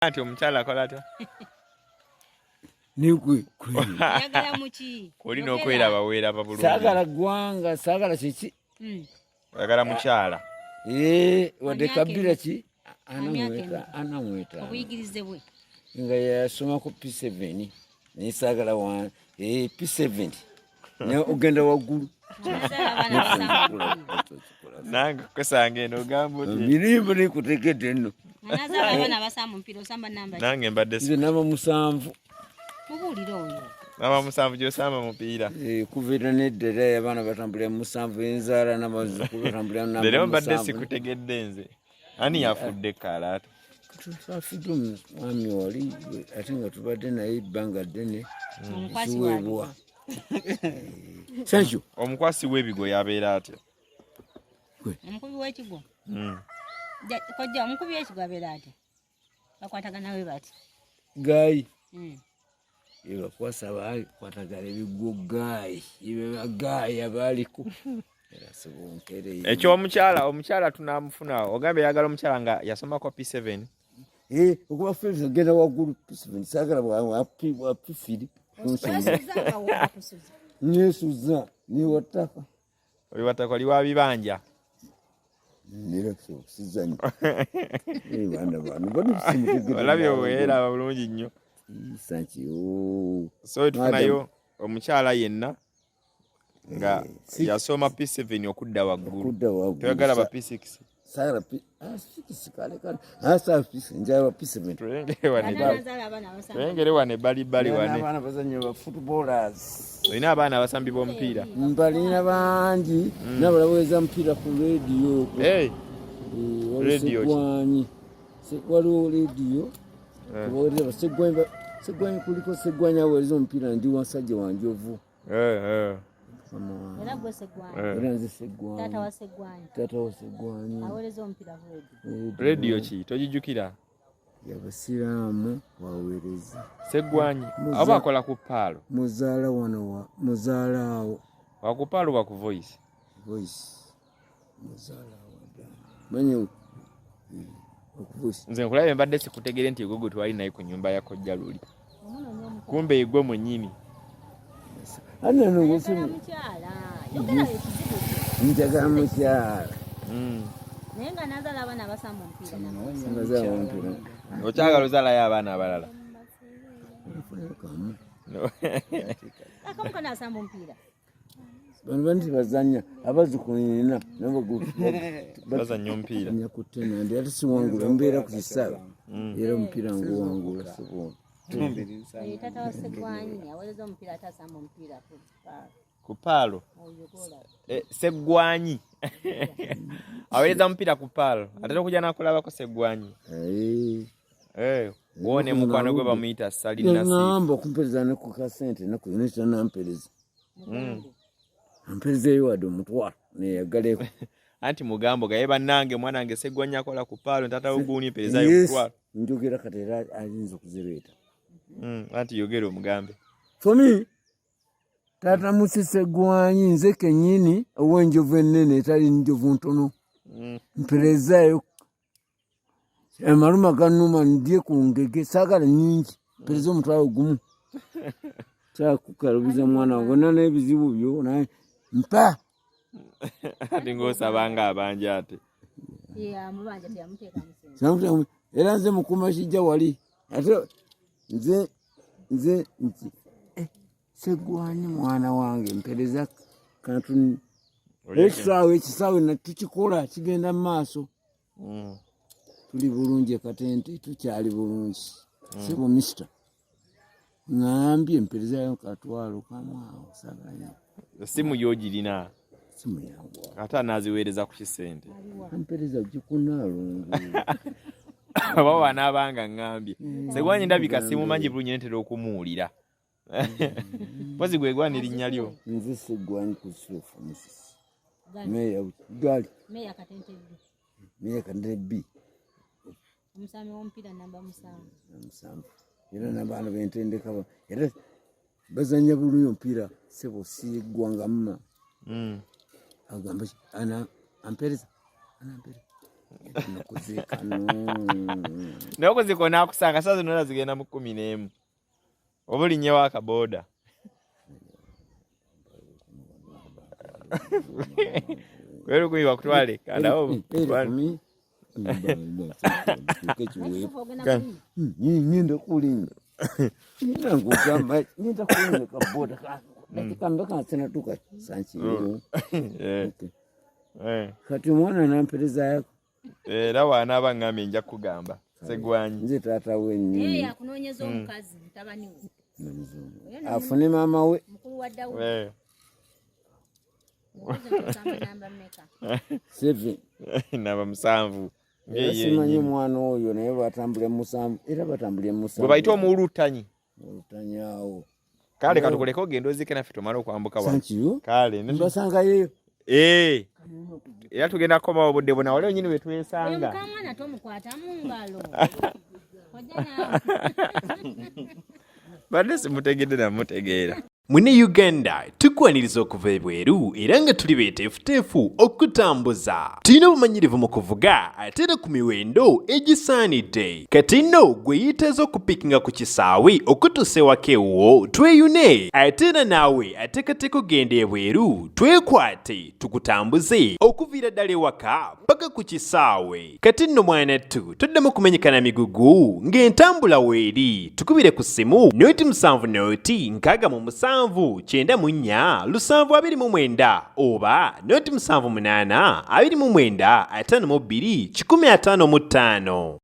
Anti omukyala akola atya? Nikwe ayagala muki olina okweraba weeraba bulungi. saagala gwanga saagala kiki oyagala mukyala wadde kabira ki anamweta obuyigirize bwe nga yasomako P7 naye saagala P7 ne ogenda waggulu nange kusanga eno ogamba oti mirimbo nikutegedde nno nazaala abaana abasamba omupiira osamba namba nange mbadde nze namba 7 mubuulire oyo namba 7 gyosamba mupiira kuviira neddera abaana batambulira 7 enzaala n'abazzukulu batambulira namba 7 lero mbadde sikutegedde nze ani yafudde kalaata twafudde omwami wali ate nga tubadde naye ebbanga ddene omukwasi kiweebwa sanju omukwasi w'ebigo yabeera atya omukubi w'ekigo Kojja omukubi w'ekigo abeera atya bakwatagana we bati gayi yebakwasa abakwatagana ebigo gayi abaaliko era sibonkere ekyo omukyala tunamufuna ogambe yagala omukyala nga yasomako P7 okuba fezi agenda waggulu P7 saagala wapifiri nesuza niwataka oliwataka oli wa bibanja nera kusizanyo olabye weeraba bulungi nnyo so tufunayo omukyala yenna nga yasoma P7 okudda waggulu toyagala ba P6 saagala njala ba P7 tulengere wane bali wane abaana bazanyo ba footballers olina abaana abasambi b'omupiira mbalina bangi nabalaweza mupiira ku radio segwanyi waliwo radio kubawereza segwanyi kuliko segwanyi awereza omupiira ndi wasajja wanjovu era gwe segwanyi era nze segwanyi taata wa segwanyi awereza omupiira ku radio ki togijjukira yabasiraamu wawereza segwanyi aba akola ku paalo muzaala wano muzaalaawo wakupaalo wa ku voice muzaalaawo manyi okuvoice nze nkulabye mbadde sikutegere nti egogo twali naye ku nyumba ya Kojja luli kumbe egwe mwennyini njagala mukyala naye nga nazaala abaana abasamba omupiira okyagala ozaalayo abaana abalala akamu kana asamba omupiira bano banti bazanya abazikunina bazanya omupiira nyakutena ndi ate siwangula mbeera ku kisaawe era omupiira nguwangula sibuuni taata wa segwanyi awereza omupiira ate asamba omupiira ku paalo segwanyi awereza omupiira ku paalo ate okujja nakulabako segwanyi wone mukwano gwe bamuyita salinangamba okumpereza ne ku kasente nakunekitanampereza amperezeyo wadde omutwalo neyagaleko anti mugambo gaye bannange mwanange segwanyi akola ku paalo ntata oguuni mperezayo omutwalo njogera kati era ayinza okuzireeta anti yogera omugambe fomi taata musisegwanyi nze kennyini ow'enjovu ennene etali njovu ntono mperezayo amaluma ganuma ndye ku ngege saagala nnyingi mpereza omutwalo gumu kyakukalubiza mwana wange onna n'ebizibu byo naye mpa ati ng'osabanga abanja ate era nze mukuma kijja wali ate nze nti segwanyi mwana wange mpereza kantu ekisaawe natukikola kigenda mu maaso tuli bulungi ekatente tukyali bulungi sibo misita ngambye mperezayo katwalo kamwawo saganya simu yogirina simu yangu ate anaziweereza ku kisente ampereza gikunaalungu aba wanaabanga ngambye segwanyi ndabika simu mangi bulungi netera okumuwulira mpozi gwegwana erinnya lyo nze segwanyi kusofa musisi gali meya katente B omusami w'omupiira namba 7 era n'abaana bentendeka era bazanya bulungi omupiira sebo siggwanga mma agamba ampereza Nokuziika naye okuzika onaakusanga saa zino zigenda mu 11 oba olinnyewo akabooda kwera 10 bakutwale kandawo ngenda kulinnya nangugamba ngenda kulinnya kaboda kambe kansenatuka sankiyo kati omwana nampereza yako era waanaaba ngambye nja kugamba Ssegwanyi nze taata we nnyo akunoonyeza omukazi mutabani we afune maama we mukulu wa Dawudi namba mmeka 7 namba 7 simanyi omwana oyo naye batambule 7 era batambule 7 bwe bayita omuwulutanyi olutanyawo kale katukoleko ogenda ozike naffe tumale okwambuka kale mbasangayo era tugenda kukomawo obudde bwonna wali onyini bwe twesanga mukamwana tomukwata mu ngalo badde simutegedde namutegeera Mune Uganda tukwaniriza okuva ebweru era nga tuli beeteefuteefu okutambuza. Tulina obumanyirivu mu kuvuga ate era ku miwendo egisaanidde. Kati nno gwe yeetaaza okupikinga ku kisaawe okutuusa ewaka ewuwo tweyune. Ate era naawe ateekateeka ogenda ebweru twekwate tukutambuze okuviira ddala ewaka paka ku kisaawe. Kati nno mwanattu toddamu kumenyekana migugu ng'entambula weeri. Tukubire ku ssimu noti 7 noti 6 94 729 oba noti 78 29 52 155.